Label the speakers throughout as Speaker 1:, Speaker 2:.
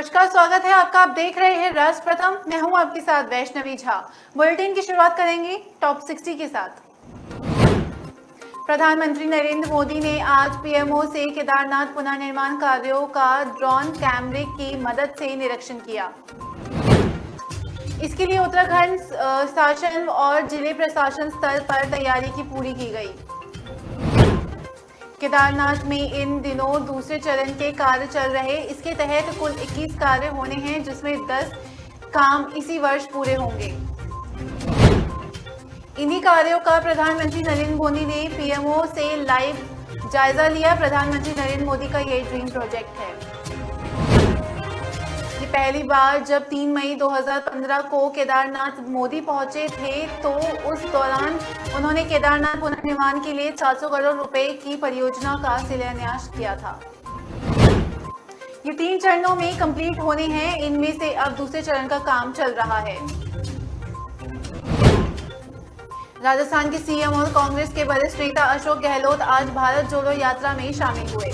Speaker 1: नमस्कार, स्वागत है आपका। आप देख रहे हैं राष्ट्र प्रथम। मैं हूं आपके साथ वैष्णवी झा। बुलेटिन की शुरुआत करेंगे टॉप 60 के साथ। प्रधानमंत्री नरेंद्र मोदी ने आज पीएमओ से केदारनाथ पुनर्निर्माण कार्यों का ड्रोन कैमरे की मदद से निरीक्षण किया। इसके लिए उत्तराखंड शासन और जिले प्रशासन स्तर पर तैयारी की पूरी की गई। केदारनाथ में इन दिनों दूसरे चरण के कार्य चल रहे। इसके तहत कुल 21 कार्य होने हैं, जिसमें 10 काम इसी वर्ष पूरे होंगे। इन्हीं कार्यों का प्रधानमंत्री नरेंद्र मोदी ने पीएमओ से लाइव जायजा लिया। प्रधानमंत्री नरेंद्र मोदी का ये ड्रीम प्रोजेक्ट है। ये पहली बार जब 3 मई 2015 को केदारनाथ मोदी पहुंचे थे, तो उस दौरान उन्होंने केदारनाथ पुनर्निर्माण के लिए 400 करोड़ रुपए की परियोजना का शिलान्यास किया था। ये 3 चरणों में कंप्लीट होने हैं। इनमें से अब दूसरे चरण का काम चल रहा है। राजस्थान के सीएम और कांग्रेस के वरिष्ठ नेता अशोक गहलोत आज भारत जोड़ो यात्रा में शामिल हुए।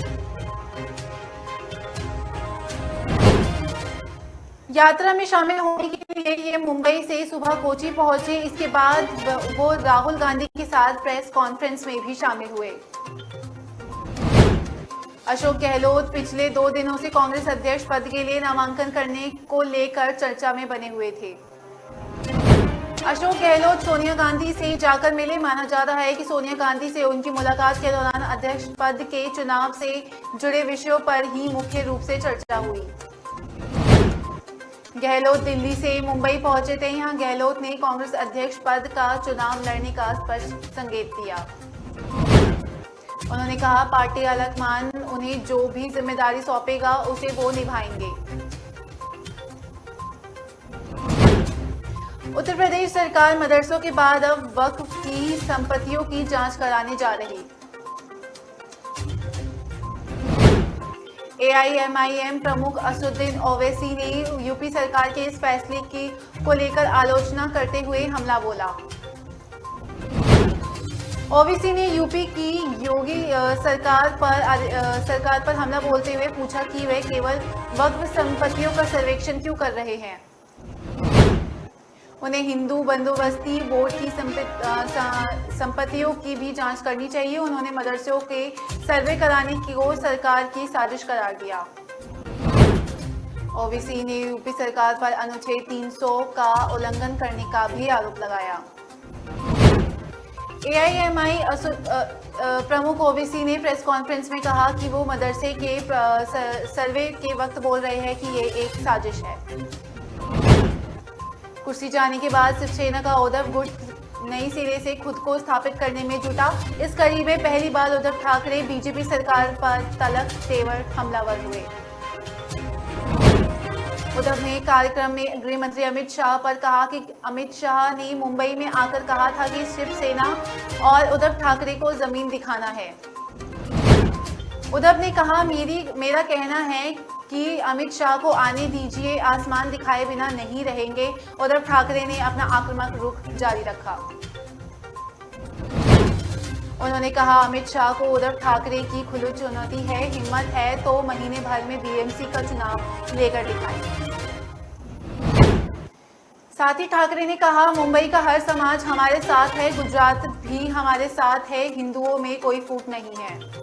Speaker 1: यात्रा में शामिल होने के लिए ये मुंबई से सुबह कोची पहुंचे। इसके बाद वो राहुल गांधी के साथ प्रेस कॉन्फ्रेंस में भी शामिल हुए। अशोक गहलोत पिछले 2 दिनों से कांग्रेस अध्यक्ष पद के लिए नामांकन करने को लेकर चर्चा में बने हुए थे। अशोक गहलोत सोनिया गांधी से जाकर मिले। माना जा रहा है कि सोनिया गांधी से उनकी मुलाकात के दौरान अध्यक्ष पद के चुनाव से जुड़े विषयों पर ही मुख्य रूप से चर्चा हुई। गहलोत दिल्ली से मुंबई पहुंचे थे। यहां गहलोत ने कांग्रेस अध्यक्ष पद का चुनाव लड़ने का स्पष्ट संकेत दिया। उन्होंने कहा, पार्टी आलाकमान उन्हें जो भी जिम्मेदारी सौंपेगा उसे वो निभाएंगे। उत्तर प्रदेश सरकार मदरसों के बाद अब वक्फ की संपत्तियों की जांच कराने जा रही। एआईएमआईएम प्रमुख असदुद्दीन ओवैसी ने यूपी सरकार के इस फैसले को लेकर आलोचना करते हुए हमला बोला। ओवैसी ने यूपी की योगी सरकार पर हमला बोलते हुए पूछा कि वे केवल वक्फ संपत्तियों का सर्वेक्षण क्यों कर रहे हैं। उन्हें हिंदू बंदोबस्ती बोर्ड की संपत्तियों की भी जांच करनी चाहिए। उन्होंने मदरसों के सर्वे कराने को सरकार की साजिश करार दिया। ओवैसी ने यूपी सरकार पर अनुच्छेद 300 का उल्लंघन करने का भी आरोप लगाया। एआईएमआई प्रमुख ओवैसी ने प्रेस कॉन्फ्रेंस में कहा कि वो मदरसे के सर्वे के वक्त बोल रहे हैं कि ये एक साजिश है। कुर्सी जाने के बाद शिवसेना का उद्धव गुट नई सिरे से खुद को स्थापित करने में जुटा। इस कड़ी में पहली बार उद्धव ठाकरे बीजेपी सरकार पर तलक तेवर हमलावर हुए। उद्धव ने कार्यक्रम में गृह मंत्री अमित शाह पर कहा कि अमित शाह ने मुंबई में आकर कहा था कि शिवसेना और उद्धव ठाकरे को जमीन दिखाना है। उद्धव ने कहा, मेरा कहना है कि अमित शाह को आने दीजिए, आसमान दिखाए बिना नहीं रहेंगे। उद्धव ठाकरे ने अपना आक्रामक रुख जारी रखा। उन्होंने कहा, अमित शाह को उद्धव ठाकरे की खुली चुनौती है। हिम्मत है तो महीने भर में बीएमसी का चुनाव लेकर दिखाएं। साथ ही ठाकरे ने कहा, मुंबई का हर समाज हमारे साथ है, गुजरात भी हमारे साथ है, हिंदुओं में कोई फूट नहीं है।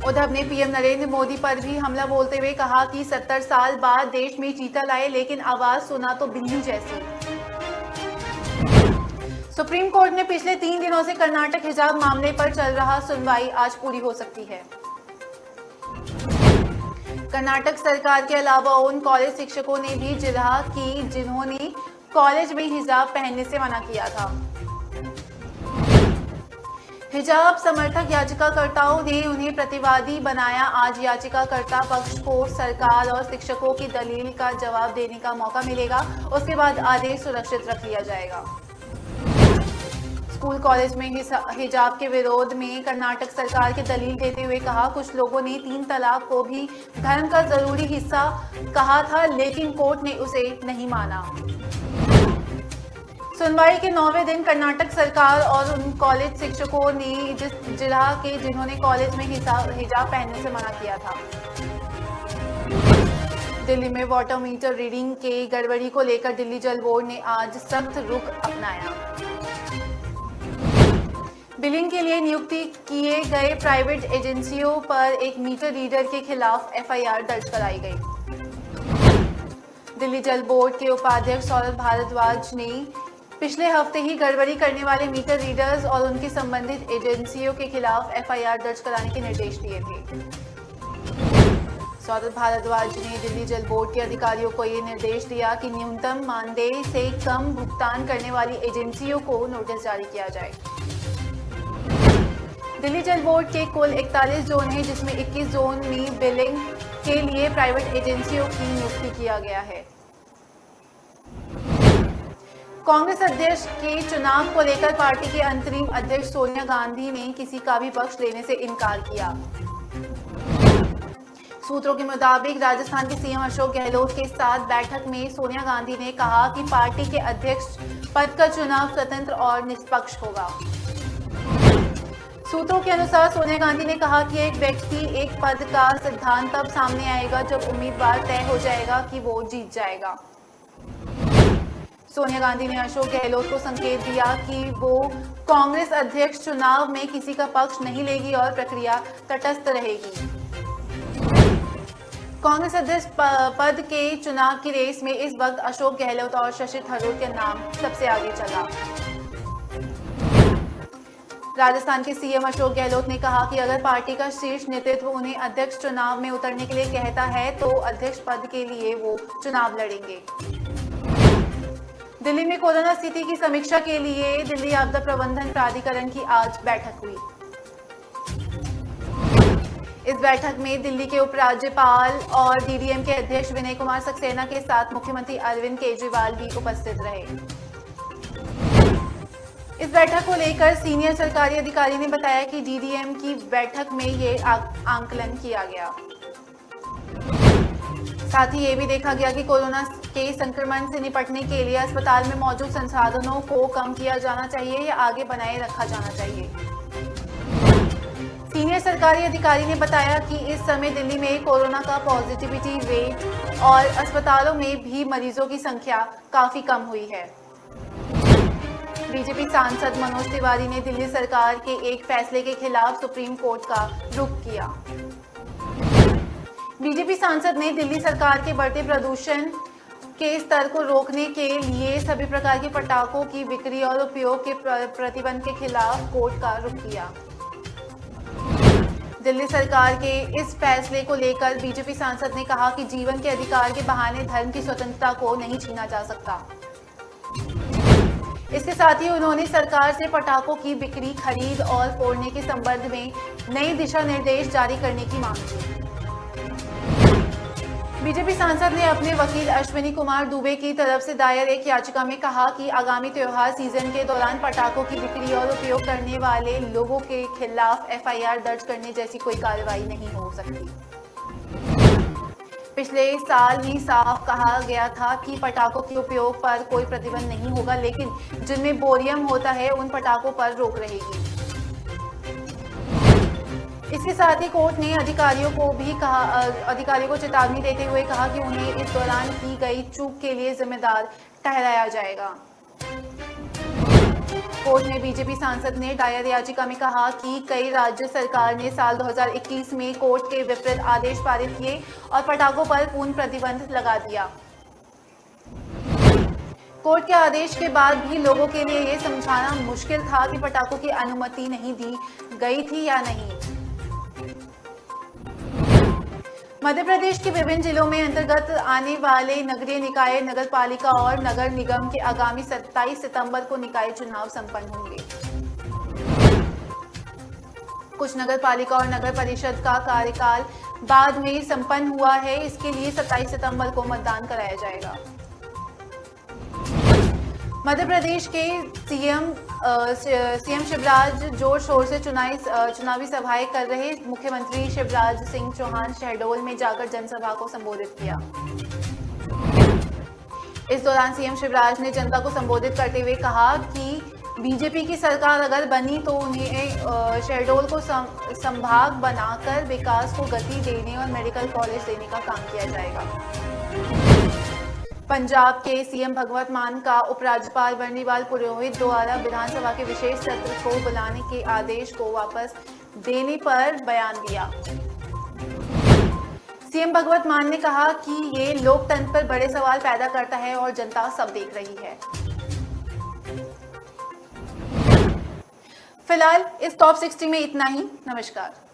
Speaker 1: उद्धव ने पीएम नरेंद्र मोदी पर भी हमला बोलते हुए कहा कि 70 साल बाद देश में चीता लाए, लेकिन आवाज सुना तो बिल्ली जैसी। सुप्रीम कोर्ट ने पिछले 3 दिनों से कर्नाटक हिजाब मामले पर चल रहा सुनवाई आज पूरी हो सकती है। कर्नाटक सरकार के अलावा उन कॉलेज शिक्षकों ने भी जिरह की जिन्होंने कॉलेज में हिजाब पहनने से मना किया था। हिजाब समर्थक याचिकाकर्ताओं ने उन्हें प्रतिवादी बनाया। आज याचिकाकर्ता पक्ष को सरकार और शिक्षकों की दलील का जवाब देने का मौका मिलेगा। उसके बाद आदेश सुरक्षित रख लिया जाएगा। स्कूल कॉलेज में हिजाब के विरोध में कर्नाटक सरकार की दलील देते हुए कहा, कुछ लोगों ने 3 तलाक को भी धर्म का जरूरी हिस्सा कहा था, लेकिन कोर्ट ने उसे नहीं माना। सुनवाई के 9वें दिन कर्नाटक सरकार और उन कॉलेज शिक्षकों ने जिन्होंने कॉलेज में हिजाब पहनने से मना किया था। दिल्ली में वाटर मीटर रीडिंग के गड़बड़ी को लेकर दिल्ली जल बोर्ड ने आज सख्त रुख अपनाया। बिलिंग के लिए नियुक्ति किए गए प्राइवेट एजेंसियों पर एक मीटर रीडर के खिलाफ एफआईआर दर्ज कराई गई। दिल्ली जल बोर्ड के उपाध्यक्ष सौरभ भारद्वाज ने पिछले हफ्ते ही गड़बड़ी करने वाले मीटर रीडर्स और उनकी संबंधित एजेंसियों के खिलाफ एफआईआर दर्ज कराने के निर्देश दिए थे। सौरभ भारद्वाज ने दिल्ली जल बोर्ड के अधिकारियों को ये निर्देश दिया कि न्यूनतम मानदेय से कम भुगतान करने वाली एजेंसियों को नोटिस जारी किया जाए। दिल्ली जल बोर्ड के कुल 41 जोन हैं, जिसमें 21 जोन में बिलिंग के लिए प्राइवेट एजेंसियों की नियुक्ति किया गया है। कांग्रेस अध्यक्ष के चुनाव को लेकर पार्टी के अंतरिम अध्यक्ष सोनिया गांधी ने किसी का भी पक्ष लेने से इनकार किया। सूत्रों के मुताबिक राजस्थान के सीएम अशोक गहलोत के साथ बैठक में सोनिया गांधी ने कहा कि पार्टी के अध्यक्ष पद का चुनाव स्वतंत्र और निष्पक्ष होगा। सूत्रों के अनुसार सोनिया गांधी ने कहा कि एक व्यक्ति एक पद का सिद्धांत तब सामने आएगा जब उम्मीदवार तय हो जाएगा कि वो जीत जाएगा। सोनिया गांधी ने अशोक गहलोत को संकेत दिया कि वो कांग्रेस अध्यक्ष चुनाव में किसी का पक्ष नहीं लेगी और प्रक्रिया तटस्थ रहेगी। कांग्रेस अध्यक्ष पद के चुनाव की रेस में इस वक्त अशोक गहलोत और शशि थरूर के नाम सबसे आगे चला। राजस्थान के सीएम अशोक गहलोत ने कहा कि अगर पार्टी का शीर्ष नेतृत्व उन्हें अध्यक्ष चुनाव में उतरने के लिए कहता है तो अध्यक्ष पद के लिए वो चुनाव लड़ेंगे। दिल्ली में कोरोना स्थिति की समीक्षा के लिए दिल्ली आपदा प्रबंधन प्राधिकरण की आज बैठक हुई। इस बैठक में दिल्ली के उपराज्यपाल और डीडीएम के अध्यक्ष विनय कुमार सक्सेना के साथ मुख्यमंत्री अरविंद केजरीवाल भी उपस्थित रहे। इस बैठक को लेकर सीनियर सरकारी अधिकारी ने बताया कि डीडीएम की बैठक में ये आंकलन किया गया। साथ ही ये भी देखा गया कि कोरोना के संक्रमण से निपटने के लिए अस्पताल में मौजूद संसाधनों को कम किया जाना चाहिए या आगे बनाए रखा जाना चाहिए। सीनियर सरकारी अधिकारी ने बताया कि इस समय दिल्ली में कोरोना का पॉजिटिविटी रेट और अस्पतालों में भी मरीजों की संख्या काफी कम हुई है। बीजेपी सांसद मनोज तिवारी ने दिल्ली सरकार के एक फैसले के खिलाफ सुप्रीम कोर्ट का रुख किया। बीजेपी सांसद ने दिल्ली सरकार के बढ़ते प्रदूषण के स्तर को रोकने के लिए सभी प्रकार के पटाखों की बिक्री और उपयोग के प्रतिबंध के खिलाफ कोर्ट का रुख किया। दिल्ली सरकार के इस फैसले को लेकर बीजेपी सांसद ने कहा कि जीवन के अधिकार के बहाने धर्म की स्वतंत्रता को नहीं छीना जा सकता। इसके साथ ही उन्होंने सरकार से पटाखों की बिक्री, खरीद और फोड़ने के संबंध में नए दिशा निर्देश जारी करने की मांग की। बीजेपी सांसद ने अपने वकील अश्विनी कुमार दुबे की तरफ से दायर एक याचिका में कहा कि आगामी त्योहार सीजन के दौरान पटाखों की बिक्री और उपयोग करने वाले लोगों के खिलाफ एफआईआर दर्ज करने जैसी कोई कार्रवाई नहीं हो सकती। पिछले साल ही साफ कहा गया था कि पटाखों के उपयोग पर कोई प्रतिबंध नहीं होगा, लेकिन जिनमें बोरियम होता है उन पटाखों पर रोक रहेगी। इसके साथ ही कोर्ट ने अधिकारियों को चेतावनी देते हुए कहा कि उन्हें इस दौरान की गई चूक के लिए जिम्मेदार ठहराया जाएगा। कोर्ट ने बीजेपी सांसद ने दायर याचिका में कहा कि कई राज्य सरकार ने साल 2021 में कोर्ट के विपरीत आदेश पारित किए और पटाखों पर पूर्ण प्रतिबंध लगा दिया। कोर्ट के आदेश के बाद भी लोगों के लिए ये समझाना मुश्किल था कि पटाखों की अनुमति नहीं दी गई थी या नहीं। मध्य प्रदेश के विभिन्न जिलों में अंतर्गत आने वाले नगरीय निकाय, नगर पालिका और नगर निगम के आगामी 27 सितंबर को निकाय चुनाव संपन्न होंगे। कुछ नगर पालिका और नगर परिषद का कार्यकाल बाद में संपन्न हुआ है, इसके लिए 27 सितंबर को मतदान कराया जाएगा। मध्य प्रदेश के सीएम शिवराज जोर शोर से चुनावी सभाएं कर रहे। मुख्यमंत्री शिवराज सिंह चौहान शहडोल में जाकर जनसभा को संबोधित किया। इस दौरान सीएम शिवराज ने जनता को संबोधित करते हुए कहा कि बीजेपी की सरकार अगर बनी तो उन्हें शहडोल को संभाग बनाकर विकास को गति देने और मेडिकल कॉलेज देने का काम किया जाएगा। पंजाब के सीएम भगवंत मान का उपराज्यपाल बर्नीवाल पुरोहित द्वारा विधानसभा के विशेष सत्र को बुलाने के आदेश को वापस देने पर बयान दिया। सीएम भगवंत मान ने कहा कि ये लोकतंत्र पर बड़े सवाल पैदा करता है और जनता सब देख रही है। फिलहाल इस टॉप 60 में इतना ही। नमस्कार।